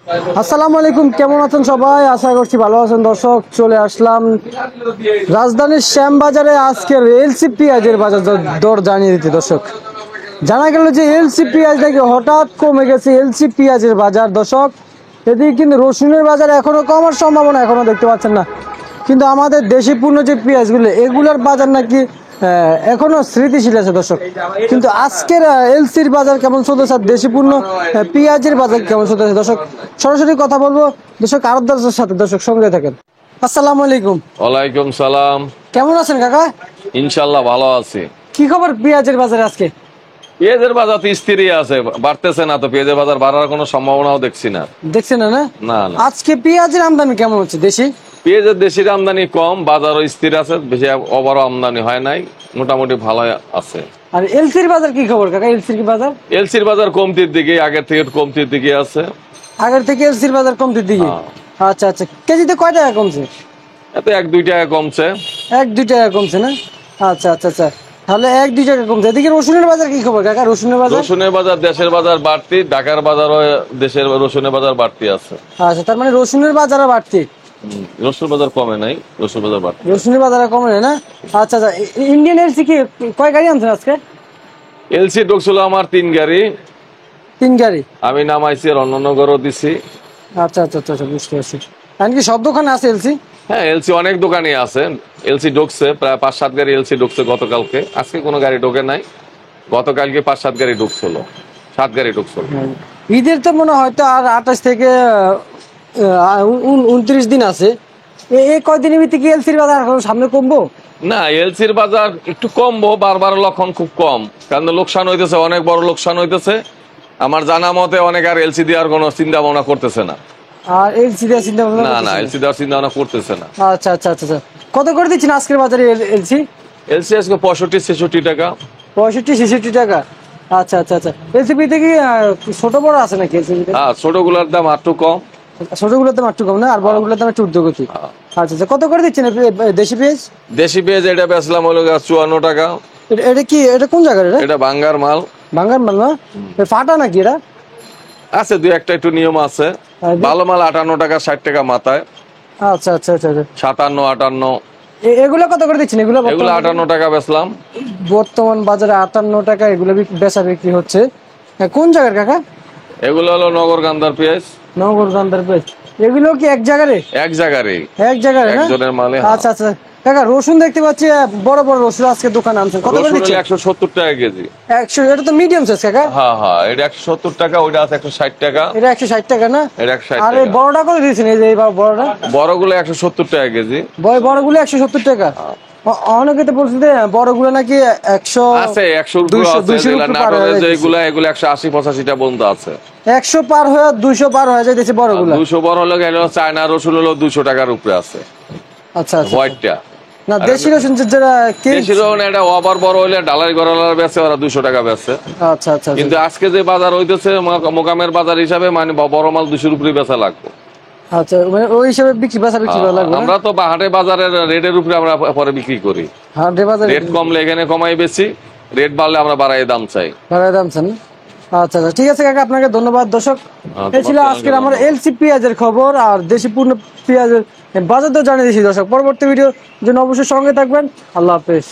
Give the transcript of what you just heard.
আসসালামু আলাইকুম, কেমন আছেন সবাই? আশা করছি ভালো আছেন। দর্শক, চলে আসলাম রাজধানীর শ্যামবাজারে। আজকের এলসি পেঁয়াজের বাজার দর জানিয়ে দিতে। দর্শক, জানা গেল যে এলসি পেঁয়াজ নাকি হঠাৎ কমে গেছে। এলসি পেঁয়াজের বাজার দর্শক, এদিকে কিন্তু রসুনের বাজার এখনো কমার সম্ভাবনা এখনো দেখতে পাচ্ছেন না। কিন্তু আমাদের দেশি পণ্য যে পেঁয়াজগুলো, এগুলোর বাজার নাকি এখনো স্থিতিশীল আছে দর্শক। কিন্তু আজকের এলসির বাজার কেমন চলতেছে আর দেশি পণ্য পেঁয়াজের বাজার কেমন চলতেছে দর্শক, সরাসরি কথা বলবো দর্শক আরবদারের সাথে। দর্শক, সঙ্গে থাকেন। আসসালামু আলাইকুম। ওয়ালাইকুম সালাম। কেমন আছেন কাকা? ইনশাল্লাহ ভালো আছি। কি খবর পেঁয়াজের বাজারে আজকে? পেঁয়াজের বাজার তো স্থিরই আছে, বাড়তেছে না তো। পেঁয়াজের বাজার বাড়ার কোনো সম্ভাবনাও দেখছি না। দেখছেন না? না না, আজকে পেঁয়াজের আমদানি কেমন হচ্ছে দেশি? পেঁয়াজের দেশের আমদানি কম, বাজারও স্থির আছে, বেশি ওভারও আমদানি হয় নাই, মোটামুটি ভালো আছে। আর এলসির বাজার কি খবর কাকা? এলসির কি বাজার? এলসির বাজার কমতির দিকে, আগের থেকে কমতির দিকে আছে। আগের থেকে এলসির বাজার কমতির দিকে? হ্যাঁ। আচ্ছা আচ্ছা, কেজিতে কয় টাকা কমছে? এত 1-2 টাকা কমছে। 1-2 টাকা কমছে না? আচ্ছা আচ্ছা আচ্ছা, তাহলে 1-2 টাকা কমছে। এদিকে রসুনের বাজার কি খবর কাকা? রসুনের বাজার? রসুনের বাজার দেশের বাজার বাড়তি, ঢাকার বাজারও দেশের রসুনের বাজার বাড়তি আছে। আচ্ছা, তার মানে রসুনের বাজার বাড়তি, রসুন বাজার কমে নাই, রসুন বাজার বাড়তি। রসুনের বাজার কমে না? আচ্ছা আচ্ছা, ইন্ডিয়ান এলসি কি কয় গাড়ি আনছেন আজকে? এলসি ঢুকছিল আমার 3 গাড়ি। 3 গাড়ি? আমি নামাইছি, রণনগরও দিছি। আচ্ছা আচ্ছা আচ্ছা, বুঝতে পারছি। এমনকি সব দোকানে আছে এলসি? হ্যাঁ, এলসি অনেক দোকানে আছে। এলসি ঢুকছে প্রায় 5-7 গাড়ি এলসি ঢুকছে গতকালকে। আজকে কোনো গাড়ি ঢোকে নাই। গতকালকে 5-7 গাড়ি ঢুকছিল, 7 গাড়ি ঢুকছিল। ঈদের তো মনে হয়তো আর 28 থেকে 29 দিন আছে। এই কয়দিনের ভিত্তি কি এলসির বাজার এখন সামনে কমবো? না, এলসির বাজার একটু কমবো, বারবার লক্ষণ খুব কম, কারণ লোকসান হইতেছে, অনেক বড় লোকসান হইতেছে। আমার জানা মতে অনেক আর এলসি দেওয়ার কোনো চিন্তা ভাবনা করতেছে না। আর এলসি দেওয়ার চিন্তা ভাবনা না না, করতেছেন? এলসি দেওয়ার চিন্তা ভাবনা করতেছে না। আচ্ছা আচ্ছা আচ্ছা আচ্ছা, কত করে দিচ্ছেন আজকের বাজারে এলসি? এলসি আজকে 65-66 টাকা। 65-66 টাকা? আচ্ছা আচ্ছা আচ্ছা, এলসিপিতে কি ছোট বড় আছে নাকি এলসিপিতে? হ্যাঁ, ছোটগুলোর দাম একটু কম। ছোটগুলোর দাম একটু কম না, আর বড়গুলোর দাম একটু ঊর্ধ্বগতি। আচ্ছা আচ্ছা, কত করে দিচ্ছেন দেশি পেঁয়াজ? দেশি পেঁয়াজ এটা বেচলাম হলো 54 টাকা। এটা কি, এটা কোন জায়গার? এটা বাঙ্গার মাল। বাঙ্গার মাল না? ফাটা নাকি এটা? আছে 2-1টা একটু নিয়ম আছে। ভালো মাল 58 টাকা, 60 টাকা মাথায়। আচ্ছা আচ্ছা আচ্ছা আচ্ছা, 57-58। এগুলো কত করে দিচ্ছেন? এগুলো 58 টাকা বেচলাম। বর্তমান বাজারে 58 টাকা এগুলো বেচা বিক্রি হচ্ছে। কোন জায়গার কাকা? এগুলো হলো নগরকান্দার পেঁয়াজ। নগরকান্দার পেঁয়াজ? এগুলো কি এক জায়গায়? এক জায়গারই, এক জায়গায় না? একজনের মালে। আচ্ছা আচ্ছা কাকা, রসুন দেখতে পাচ্ছি বড় বড় রসুন আজকে দোকানে আনছেন, কত করে দিচ্ছেন? 170 টাকা কেজি। 100? এটা তো মিডিয়াম সাইজ কাকা। হ্যাঁ হ্যাঁ, এটা 170 টাকা, ওইটা আছে 160 টাকা। এটা 160 টাকা না? এটা 160 আর এই টাকা। বড়টা কত দিয়েছেন? এই যে এই বড়টা? বড়গুলো 170 টাকা কেজি। বড়গুলো 170 টাকা? অনেকে তো বলছে যে বড়গুলো নাকি 100 আছে, 100 রুপি আছে। 200 নাটোরের যেগুলো, এগুলো 180-85 টা বন্ধ আছে। 100 পার হয়ে 200 পার হয়ে যাইতেছে বড়গুলো। 200 বড় হলো গেল। চায়না রসুন হলো 200 টাকার উপরে আছে। আচ্ছা আচ্ছা, হোয়াইটটা। না দেশি রসুন যেটা দেশি রসুন এটা ওভার বড় হইলে ডালাই গড়ালার বেচে, ওরা 200 টাকা বেচে। আচ্ছা আচ্ছা, কিন্তু আজকে যে বাজার হইতেছে মোকামের বাজার হিসাবে, মানে বড় মাল 200 উপরে বেচা লাগবে। আচ্ছা, মানে ওই হিসাবে বিক্রি করা লাগবে। আমরা তো হাটে বাজারের রেটের উপরে আমরা পরে বিক্রি করি। হাটে বাজারে রেট কমলে এখানে কমাই বেশি, রেট বাড়লে আমরা বাড়াই দাম চাই। বাড়ায় দাম চান? আচ্ছা আচ্ছা, ঠিক আছে কাকা, আপনাকে ধন্যবাদ। দর্শক, এই ছিল আজকের আমার এলসি পেঁয়াজের খবর আর দেশি পূর্ণ পেঁয়াজের বাজার তো জানিয়ে দিয়েছি। দর্শক, পরবর্তী ভিডিওর জন্য অবশ্যই সঙ্গে থাকবেন। আল্লাহ হাফেজ।